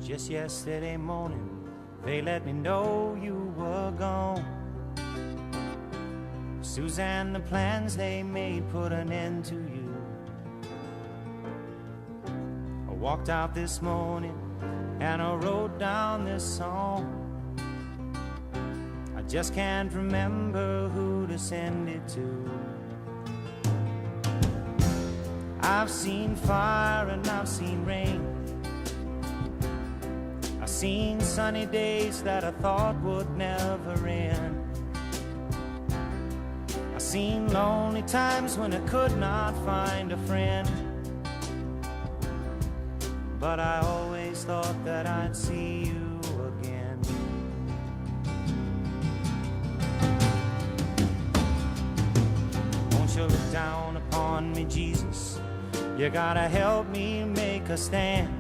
Just yesterday morning, they let me know you were gone. Suzanne, the plans they made put an end to you. I walked out this morning and I wrote down this song. I just can't remember who to send it to. I've seen fire and I've seen rain. I've seen sunny days that I thought would never end. I've seen lonely times when I could not find a friend. But I always thought that I'd see you again. Won't you look down upon me, Jesus? You gotta help me make a stand.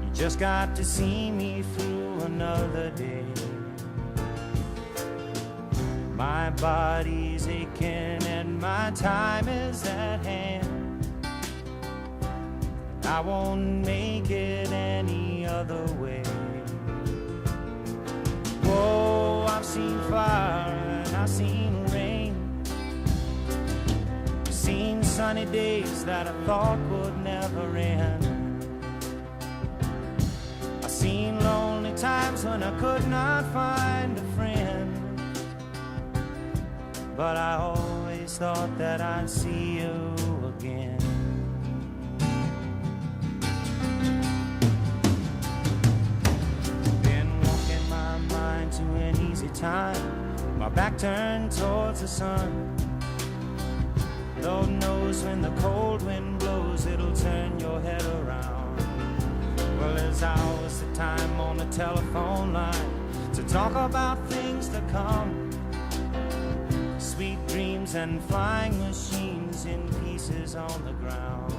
You just got to see me through another day. My body's aching and my time is at hand. I won't make it any other way. Whoa, I've seen fire and I've seen rain. I've seen sunny days that I thought would never end. I've seen lonely times when I could not find a friend. But I always thought that I'd see you again. To an easy time, my back turned towards the sun. Lord knows when the cold wind blows, it'll turn your head around. Well, there's hours of time on the telephone line to talk about things to come. Sweet dreams and flying machines in pieces on the ground.